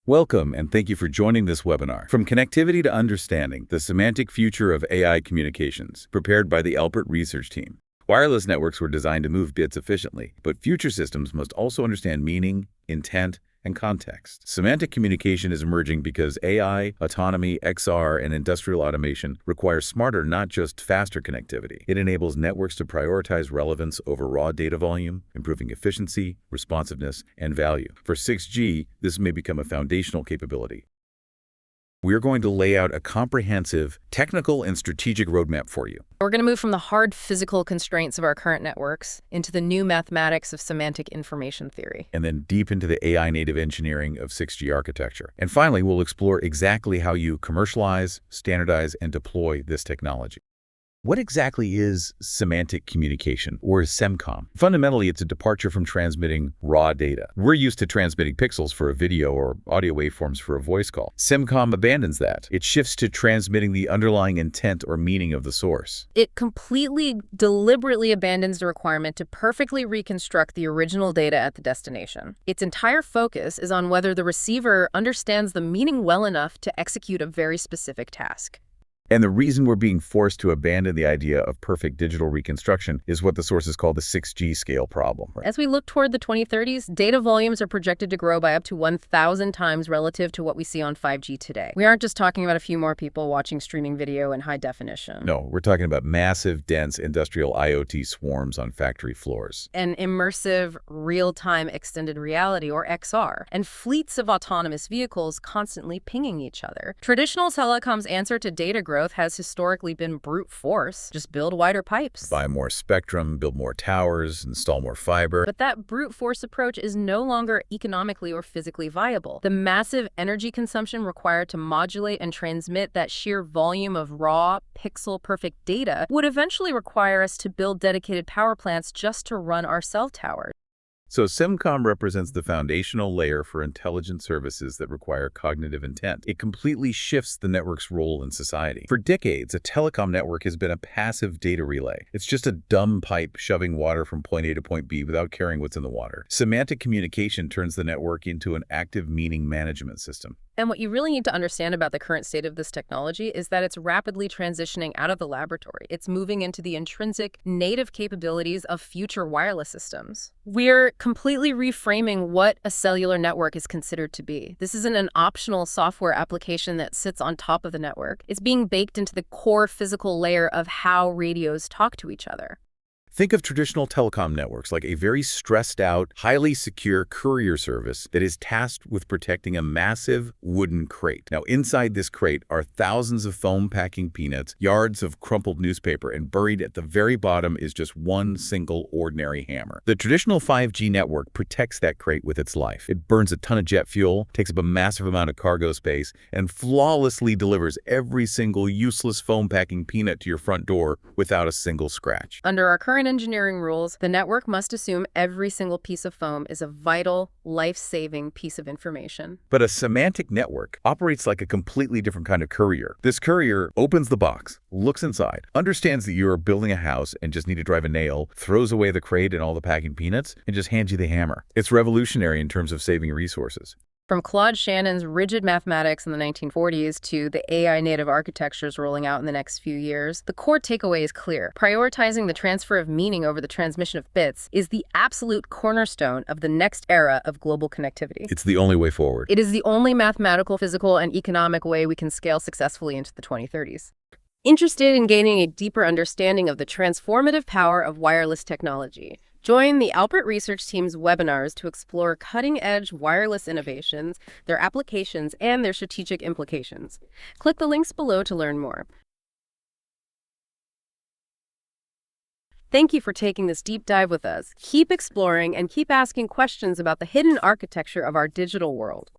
Welcome, and thank you for joining this webinar. From Connectivity to Understanding, the Semantic Future of AI Communications, prepared by the Alpert Research Team. Wireless networks were designed to move bits efficiently, but future systems must also understand meaning, intent, and context. Semantic communication is emerging because AI, autonomy, XR, and industrial automation require smarter, not just faster connectivity. It enables networks to prioritize relevance over raw data volume, improving efficiency, responsiveness, and value. For 6G, this may become a foundational capability. We're going to lay out a comprehensive technical and strategic roadmap for you. We're going to move from the hard physical constraints of our current networks into the new mathematics of semantic information theory. And then deep into the AI native engineering of 6G architecture. And finally, we'll explore exactly how you commercialize, standardize, and deploy this technology. What exactly is semantic communication, or SEMCOM? Fundamentally, it's a departure from transmitting raw data. We're used to transmitting pixels for a video or audio waveforms for a voice call. SEMCOM abandons that. It shifts to transmitting the underlying intent or meaning of the source. It completely, deliberately abandons the requirement to perfectly reconstruct the original data at the destination. Its entire focus is on whether the receiver understands the meaning well enough to execute a very specific task. And the reason we're being forced to abandon the idea of perfect digital reconstruction is what the sources call the 6G scale problem. As we look toward the 2030s, data volumes are projected to grow by up to 1,000 times relative to what we see on 5G today. We aren't just talking about a few more people watching streaming video in high definition. No, we're talking about massive, dense industrial IoT swarms on factory floors. An immersive, real-time extended reality, or XR, and fleets of autonomous vehicles constantly pinging each other. Traditional telecom's answer to data growth has historically been brute force. Just build wider pipes. Buy more spectrum, build more towers, install more fiber. But that brute force approach is no longer economically or physically viable. The massive energy consumption required to modulate and transmit that sheer volume of raw, pixel-perfect data would eventually require us to build dedicated power plants just to run our cell towers. So SEMCOM represents the foundational layer for intelligent services that require cognitive intent. It completely shifts the network's role in society. For decades, a telecom network has been a passive data relay. It's just a dumb pipe shoving water from point A to point B without caring what's in the water. Semantic communication turns the network into an active meaning management system. And what you really need to understand about the current state of this technology is that it's rapidly transitioning out of the laboratory. It's moving into the intrinsic, native capabilities of future wireless systems. We're completely reframing what a cellular network is considered to be. This isn't an optional software application that sits on top of the network. It's being baked into the core physical layer of how radios talk to each other. Think of traditional telecom networks like a very stressed out, highly secure courier service that is tasked with protecting a massive wooden crate. Now, inside this crate are thousands of foam packing peanuts, yards of crumpled newspaper, and buried at the very bottom is just one single ordinary hammer. The traditional 5G network protects that crate with its life. It burns a ton of jet fuel, takes up a massive amount of cargo space, and flawlessly delivers every single useless foam packing peanut to your front door without a single scratch. Under our current engineering rules, the network must assume every single piece of foam is a vital, life-saving piece of information. But a semantic network operates like a completely different kind of courier. This courier opens the box, looks inside, understands that you are building a house and just need to drive a nail, throws away the crate and all the packing peanuts, and just hands you the hammer. It's revolutionary in terms of saving resources. From Claude Shannon's rigid mathematics in the 1940s to the AI native architectures rolling out in the next few years, the core takeaway is clear. Prioritizing the transfer of meaning over the transmission of bits is the absolute cornerstone of the next era of global connectivity. It's the only way forward. It is the only mathematical, physical, and economic way we can scale successfully into the 2030s. Interested in gaining a deeper understanding of the transformative power of wireless technology? Join the Alpert Research Team's webinars to explore cutting-edge wireless innovations, their applications, and their strategic implications. Click the links below to learn more. Thank you for taking this deep dive with us. Keep exploring and keep asking questions about the hidden architecture of our digital world.